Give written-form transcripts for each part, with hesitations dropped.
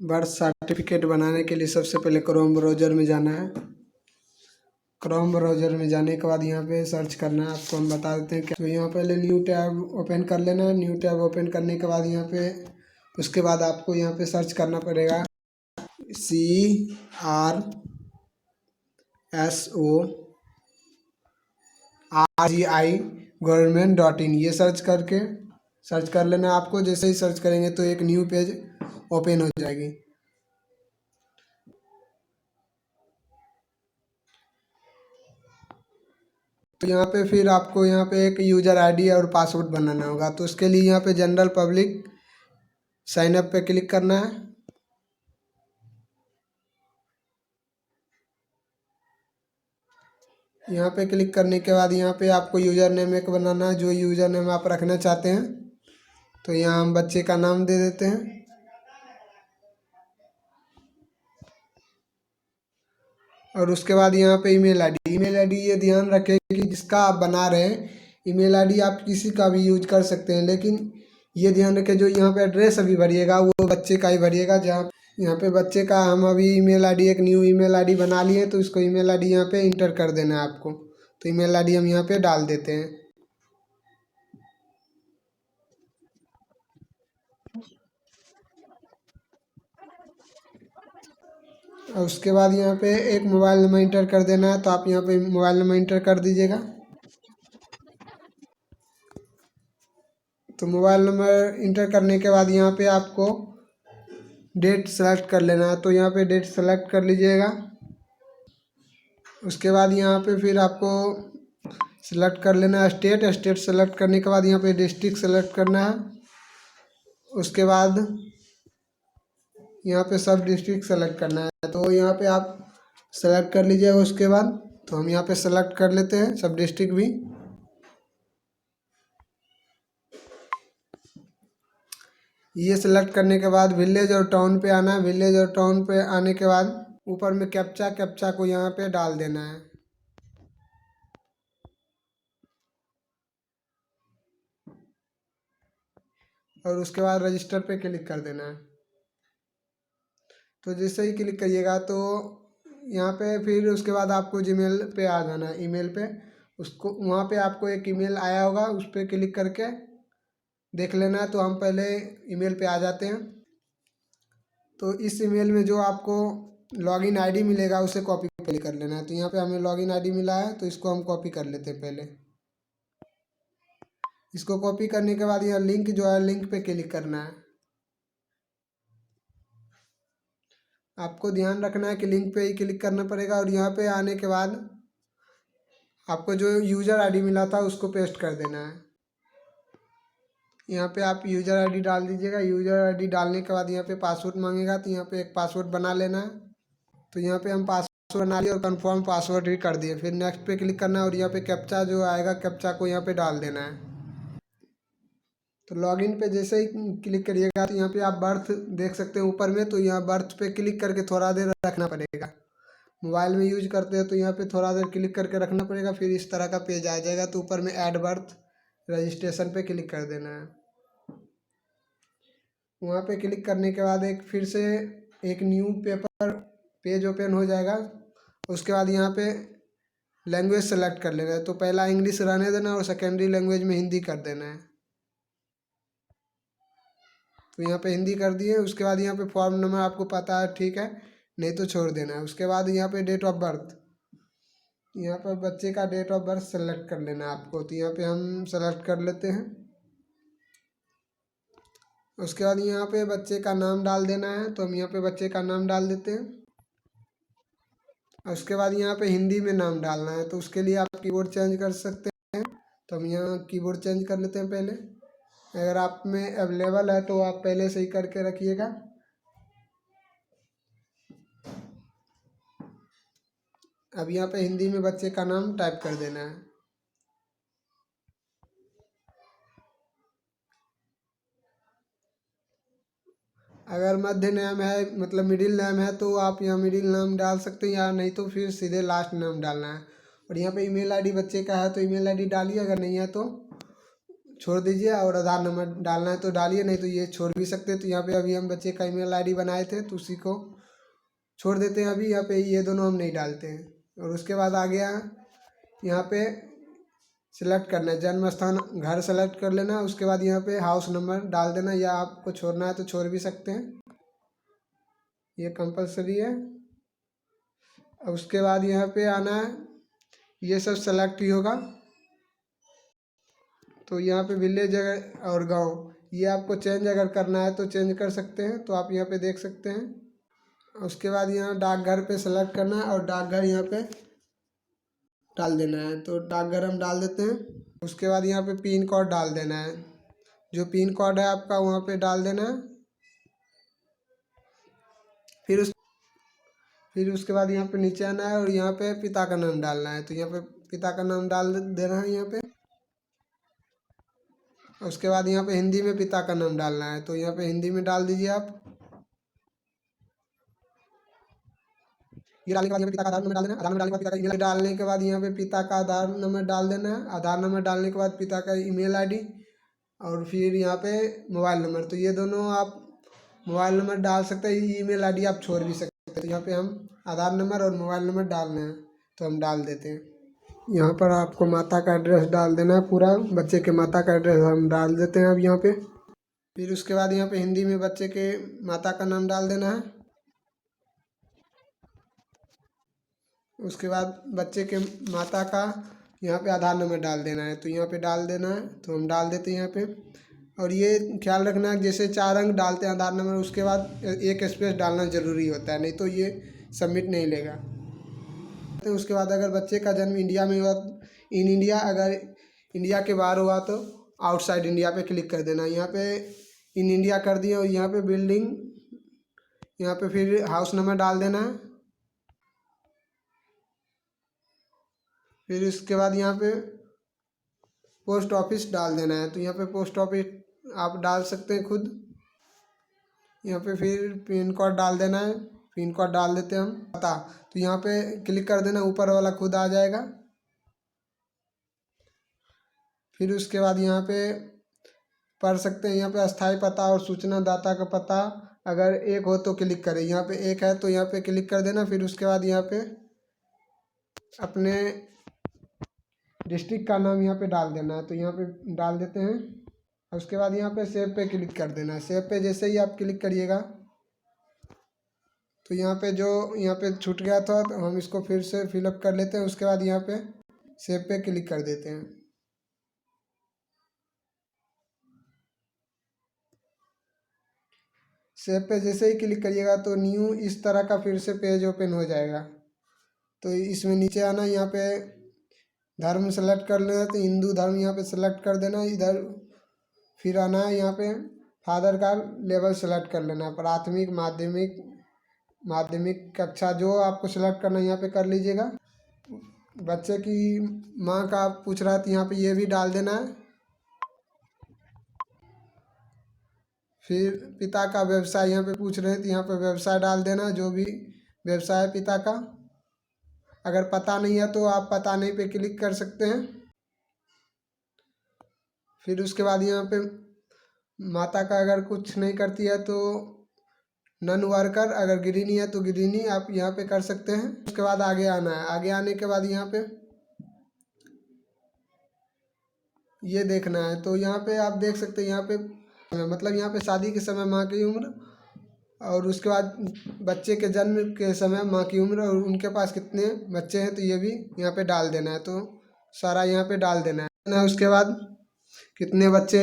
Birth certificate बनाने के लिए सबसे पहले क्रोम ब्राउज़र में जाना है। क्रोम ब्राउज़र में जाने के बाद यहाँ पे सर्च करना है। आपको हम बता देते हैं क्या। तो यहाँ पहले न्यू टैब ओपन कर लेना है। न्यू टैब ओपन करने के बाद यहाँ पे उसके बाद आपको यहाँ पे सर्च करना पड़ेगा CRSORGI government.in। ये सर्च कर लेना है आपको। जैसे ही सर्च करेंगे तो एक न्यू पेज ओपन हो जाएगी। तो यहाँ पे फिर आपको यहाँ पे एक यूज़र आईडी और पासवर्ड बनाना होगा। तो उसके लिए यहाँ पे जनरल पब्लिक साइन अप पे क्लिक करना है। यहाँ पे क्लिक करने के बाद यहाँ पे आपको यूज़र नेम एक बनाना है, जो यूज़र नेम आप रखना चाहते हैं। तो यहाँ हम बच्चे का नाम दे देते हैं। और उसके बाद यहाँ पे ईमेल आईडी ये ध्यान रखें कि जिसका आप बना रहे हैं ईमेल आईडी आप किसी का भी यूज कर सकते हैं, लेकिन ये ध्यान रखें जो यहाँ पे एड्रेस अभी भरिएगा वो बच्चे का ही भरिएगा। जहाँ यहाँ पे बच्चे का हम अभी ईमेल आईडी एक न्यू ईमेल आईडी बना लिए, तो इसको ईमेल आईडी यहाँ पे इंटर कर देना है आपको। तो ईमेल आईडी हम यहाँ पे डाल देते हैं। और उसके बाद यहाँ पे एक मोबाइल नंबर इंटर कर देना है। तो आप यहाँ पे मोबाइल नंबर इंटर कर दीजिएगा। तो मोबाइल नंबर इंटर करने के बाद यहाँ पे आपको डेट सेलेक्ट कर लेना है। तो यहाँ पे डेट सेलेक्ट कर लीजिएगा। उसके बाद यहाँ पे फिर आपको सेलेक्ट कर लेना है स्टेट सेलेक्ट करने के बाद यहाँ पे डिस्ट्रिक्ट सेलेक्ट करना है। उसके बाद यहाँ पे सब डिस्ट्रिक्ट सेलेक्ट करना है। तो यहाँ पे आप सेलेक्ट कर लीजिएगा। उसके बाद तो हम यहाँ पे सेलेक्ट कर लेते हैं सब डिस्ट्रिक्ट भी। ये सेलेक्ट करने के बाद विलेज और टाउन पे आना है। विलेज और टाउन पे आने के बाद ऊपर में कैप्चा को यहाँ पे डाल देना है। और उसके बाद रजिस्टर पे क्लिक कर देना है। तो जैसे ही क्लिक करिएगा तो यहाँ पे फिर उसके बाद आपको जीमेल पे आ जाना है। ईमेल पे उसको वहाँ पे आपको एक ईमेल आया होगा, उस पर क्लिक करके देख लेना है। तो हम पहले ईमेल पे आ जाते हैं। तो इस ईमेल में जो आपको लॉगिन आईडी मिलेगा उसे कॉपी पहले कर लेना है। तो यहाँ पे हमें लॉगिन आईडी मिला है, तो इसको हम कॉपी कर लेते हैं पहले। इसको कॉपी करने के बाद यहाँ लिंक जो है लिंक पे क्लिक करना है। आपको ध्यान रखना है कि लिंक पे ही क्लिक करना पड़ेगा। और यहाँ पे आने के बाद आपको जो यूज़र आईडी मिला था उसको पेस्ट कर देना है। यहाँ पे आप यूज़र आईडी डाल दीजिएगा। यूज़र आईडी डालने के बाद यहाँ पे पासवर्ड मांगेगा, तो यहाँ पे एक पासवर्ड बना लेना है। तो यहाँ पे हम पासवर्ड बना लिए और कंफर्म पासवर्ड भी कर दिए। फिर नेक्स्ट पे क्लिक करना है और यहाँ पे कैप्चा जो आएगा कैप्चा को यहाँ पे डाल देना है। तो लॉगिन पे जैसे ही क्लिक करिएगा तो यहाँ पे आप बर्थ देख सकते हैं ऊपर में। तो यहाँ बर्थ पे क्लिक करके थोड़ा देर रखना पड़ेगा। मोबाइल में यूज करते हैं तो यहाँ पे थोड़ा देर क्लिक करके रखना पड़ेगा। फिर इस तरह का पेज आ जाएगा। तो ऊपर में ऐड बर्थ रजिस्ट्रेशन पे क्लिक कर देना है। वहाँ पे क्लिक करने के बाद एक फिर से एक न्यू पेज ओपन हो जाएगा। उसके बाद यहाँ पे लैंग्वेज सेलेक्ट कर लेना है। तो पहला इंग्लिश रहने देना और सेकेंडरी लैंग्वेज में हिंदी कर देना है। तो यहाँ पे हिंदी कर दिए। उसके बाद यहाँ पे फॉर्म नंबर आपको पता है, ठीक है, नहीं तो छोड़ देना है। उसके बाद यहाँ पे डेट ऑफ बर्थ, यहाँ पर बच्चे का डेट ऑफ बर्थ सेलेक्ट कर लेना है आपको। तो यहाँ पे हम सेलेक्ट कर लेते हैं। उसके बाद यहाँ पे बच्चे का नाम डाल देना है। तो हम यहाँ पे बच्चे का नाम डाल देते हैं। और उसके बाद यहाँ पे हिंदी में नाम डालना है। तो उसके लिए आप कीबोर्ड चेंज कर सकते हैं। तो हम यहाँ कीबोर्ड चेंज कर लेते हैं पहले। अगर आप में अवेलेबल है तो आप पहले से ही करके रखिएगा। अब यहाँ पे हिंदी में बच्चे का नाम टाइप कर देना है। अगर मध्य नाम है मतलब मिडिल नाम है तो आप यहाँ मिडिल नाम डाल सकते हैं, या नहीं तो फिर सीधे लास्ट नाम डालना है। और यहाँ पे ईमेल आईडी बच्चे का है तो ईमेल आईडी डालिए, अगर नहीं है तो छोड़ दीजिए, और आधार नंबर डालना है तो डालिए, नहीं तो ये छोड़ भी सकते हैं। तो यहाँ पे अभी हम बच्चे का ईमेल आईडी बनाए थे तो उसी को छोड़ देते हैं अभी। यहाँ पे ये दोनों हम नहीं डालते हैं। और उसके बाद आ गया यहाँ पे सिलेक्ट करना है जन्म स्थान, घर सेलेक्ट कर लेना। उसके बाद यहाँ पे हाउस नंबर डाल देना, या आपको छोड़ना है तो छोड़ भी सकते हैं, ये कंपलसरी है। अब उसके बाद यहाँ पे आना है, ये सब सेलेक्ट ही होगा। तो यहाँ पे विलेज और गांव, ये आपको चेंज अगर करना है तो चेंज कर सकते हैं, तो आप यहाँ पे देख सकते हैं। उसके बाद यहाँ डाकघर पे सेलेक्ट करना है और डाकघर यहाँ पे डाल देना है, तो डाकघर हम डाल देते हैं। उसके बाद यहाँ पे पिन कोड डाल देना है, जो पिन कोड है आपका वहाँ पे डाल देना है। फिर उसके बाद यहाँ पे नीचे आना है और यहाँ पे पिता का नाम डालना है, तो यहाँ पे पिता का नाम डाल देना है यहाँ पे। उसके बाद यहाँ पे हिंदी में पिता का नाम डालना है, तो यहाँ पे हिंदी में डाल दीजिए आप। ये डालने के बाद यहाँ पे पिता का आधार नंबर डाल देना है। आधार नंबर डालने के बाद पिता का ईमेल डालने के बाद यहाँ पे पिता का आधार नंबर डाल देना है। आधार नंबर डालने के बाद पिता का ईमेल आईडी, और फिर यहाँ पे मोबाइल नंबर। तो ये दोनों आप मोबाइल नंबर डाल सकते हैं, ईमेल आईडी आप छोड़ भी सकते हैं। तो यहाँ पे हम आधार नंबर और मोबाइल नंबर डालना है, तो हम डाल देते हैं। यहाँ पर आपको माता का एड्रेस डाल देना है, पूरा बच्चे के माता का एड्रेस हम डाल देते हैं अब यहाँ पे। फिर उसके बाद यहाँ पे हिंदी में बच्चे के माता का नाम डाल देना है। उसके बाद बच्चे के माता का यहाँ पे आधार नंबर डाल देना है, तो यहाँ पे डाल देना है, तो हम डाल देते हैं यहाँ पे। और ये ख्याल रखना है, जैसे 4 अंक डालते हैं आधार नंबर, उसके बाद एक स्पेस डालना ज़रूरी होता है, नहीं तो ये सबमिट नहीं लेगा। तो उसके बाद अगर बच्चे का जन्म इंडिया में हुआ, इन इंडिया, अगर इंडिया के बाहर हुआ तो आउटसाइड इंडिया पे क्लिक कर देना। यहाँ पे इन इंडिया कर दिया, और यहाँ पे बिल्डिंग, यहाँ पे फिर हाउस नंबर डाल देना है। फिर उसके बाद यहाँ पे पोस्ट ऑफिस डाल देना है, तो यहाँ पे पोस्ट ऑफिस आप डाल सकते हैं खुद। यहाँ पे फिर पिन कोड डाल देना है, पिन कोड डाल देते हैं हम। पता, तो यहाँ पे क्लिक कर देना, ऊपर वाला खुद आ जाएगा। फिर उसके बाद यहाँ पे पढ़ सकते हैं, यहाँ पे अस्थाई पता और सूचना दाता का पता अगर एक हो तो क्लिक करें। यहाँ पे एक है तो यहाँ पे क्लिक कर देना। फिर उसके बाद यहाँ पे अपने डिस्ट्रिक्ट का नाम यहाँ पे डाल देना है, तो यहाँ पे डाल देते हैं। उसके बाद यहाँ पे सेव पे क्लिक कर देना है। सेव पे जैसे ही आप क्लिक करिएगा तो यहाँ पे जो यहाँ पे छूट गया था, तो हम इसको फिर से फिलअप कर लेते हैं। उसके बाद यहाँ पे सेव पे क्लिक कर देते हैं। सेव पे जैसे ही क्लिक करिएगा तो न्यू इस तरह का फिर से पेज ओपन हो जाएगा। तो इसमें नीचे आना, यहाँ पे धर्म सेलेक्ट कर लेना, तो हिंदू धर्म यहाँ पे सेलेक्ट कर देना इधर। फिर आना है यहाँ पे फादर का लेवल सेलेक्ट कर लेना है, प्राथमिक, माध्यमिक, माध्यमिक कक्षा जो आपको सेलेक्ट करना है यहाँ पे कर लीजिएगा। बच्चे की माँ का पूछ रहा है तो यहाँ पे ये भी डाल देना है। फिर पिता का व्यवसाय यहाँ पे पूछ रहे हैं तो यहाँ पे व्यवसाय डाल देना, जो भी व्यवसाय है पिता का। अगर पता नहीं है तो आप पता नहीं पे क्लिक कर सकते हैं। फिर उसके बाद यहाँ पे माता का अगर कुछ नहीं करती है तो नन वर्कर, अगर गृहिणी है तो गृहिणी आप यहाँ पे कर सकते हैं। उसके बाद आगे आना है। आगे आने के बाद यहाँ पे ये देखना है, तो यहाँ पे आप देख सकते हैं, यहाँ पे मतलब यहाँ पे शादी के समय माँ की उम्र, और उसके बाद बच्चे के जन्म के समय माँ की उम्र, और उनके पास कितने बच्चे हैं तो ये भी यहाँ पे डाल देना है। तो सारा यहाँ पे डाल देना है। उसके बाद कितने बच्चे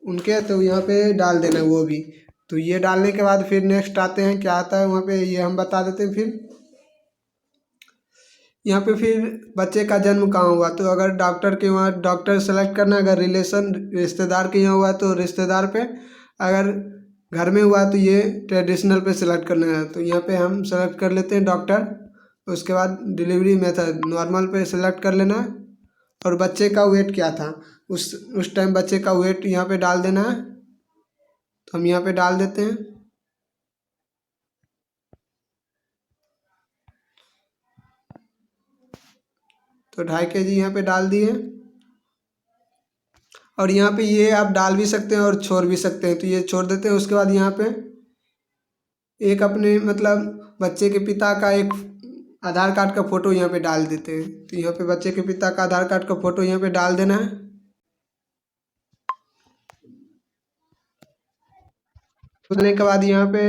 उनके, तो यहाँ पे डाल देना है वो भी। तो ये डालने के बाद फिर नेक्स्ट आते हैं, क्या आता है वहाँ पे ये हम बता देते हैं। फिर यहाँ पे फिर बच्चे का जन्म कहाँ हुआ, तो अगर डॉक्टर के वहाँ डॉक्टर सेलेक्ट करना है, अगर रिलेशन रिश्तेदार के यहाँ हुआ तो रिश्तेदार पे, अगर घर में हुआ तो ये ट्रेडिशनल पे सेलेक्ट करना है, तो यहाँ पे हम सेलेक्ट कर लेते हैं डॉक्टर। उसके बाद डिलीवरी मेथड नॉर्मल पे सेलेक्ट कर लेना है, और बच्चे का वेट क्या था उस टाइम बच्चे का वेट यहाँ पे डाल देना है, तो हम यहाँ पे डाल देते हैं। तो 2.5 kg यहाँ पे डाल दिए। और यहाँ पे ये आप डाल भी सकते हैं और छोड़ भी सकते हैं, तो ये छोड़ देते हैं। उसके बाद यहाँ पे एक अपने मतलब बच्चे के पिता का एक आधार कार्ड का फ़ोटो यहाँ पे डाल देते हैं। तो यहाँ पे बच्चे के पिता का आधार कार्ड का फ़ोटो यहाँ पे डाल देना है। डालने के बाद यहाँ पे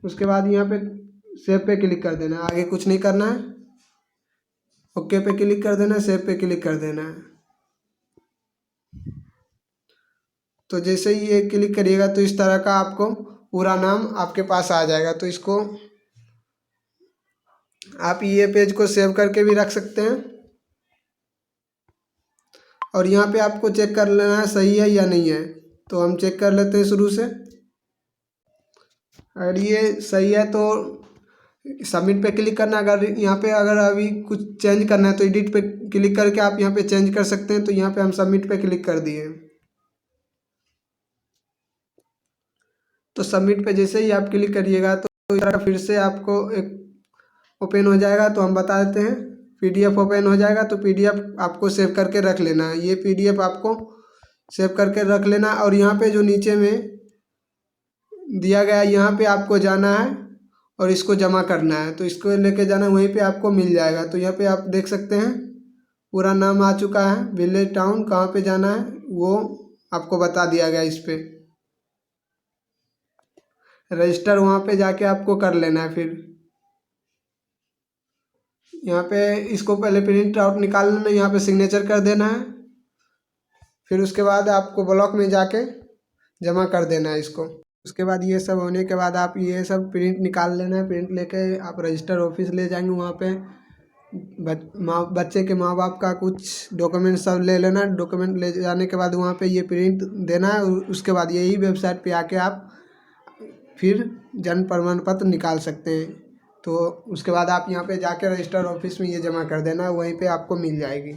उसके बाद यहाँ पे सेव पे क्लिक कर देना है, आगे कुछ नहीं करना है। ओके पे क्लिक कर देना है, सेव पे क्लिक कर देना है। तो जैसे ही ये क्लिक करिएगा तो इस तरह का आपको पूरा नाम आपके पास आ जाएगा। तो इसको आप ये पेज को सेव करके भी रख सकते हैं और यहाँ पे आपको चेक कर लेना है सही है या नहीं है। तो हम चेक कर लेते हैं शुरू से। अगर ये सही है तो सबमिट पे क्लिक करना। अगर यहाँ पे अगर अभी कुछ चेंज करना है तो एडिट पे क्लिक करके आप यहाँ पे चेंज कर सकते हैं। तो यहाँ पे हम सबमिट पे क्लिक कर दिए। तो सबमिट पे जैसे ही आप क्लिक करिएगा तो इस तरह फिर से आपको एक ओपन हो जाएगा। तो हम बता देते हैं, पीडीएफ ओपन हो जाएगा। तो पीडीएफ आपको सेव करके रख लेना है। ये पीडीएफ आपको सेव करके रख लेना। और यहाँ पे जो नीचे में दिया गया है यहाँ पे आपको जाना है और इसको जमा करना है। तो इसको लेके जाना है, वहीं पे आपको मिल जाएगा। तो यहाँ पे आप देख सकते हैं पूरा नाम आ चुका है, विलेज टाउन कहाँ पे जाना है वो आपको बता दिया गया। इस पे रजिस्टर वहाँ पे जाके आपको कर लेना है। फिर यहाँ पे इसको पहले प्रिंट आउट निकाल लेना, यहाँ पे सिग्नेचर कर देना है। फिर उसके बाद आपको ब्लॉक में जाके जमा कर देना है इसको। उसके बाद ये सब होने के बाद आप ये सब प्रिंट निकाल लेना है। प्रिंट लेके आप रजिस्टर ऑफिस ले जाएंगे, वहाँ पे बच्चे के माँ बाप का कुछ डॉक्यूमेंट सब ले लेना। डॉक्यूमेंट ले जाने के बाद वहाँ पे ये प्रिंट देना है। उसके बाद यही वेबसाइट पे आके आप फिर जन्म प्रमाण पत्र निकाल सकते हैं। तो उसके बाद आप यहाँ पे जाके रजिस्टर ऑफिस में ये जमा कर देना, वहीं पे आपको मिल जाएगी।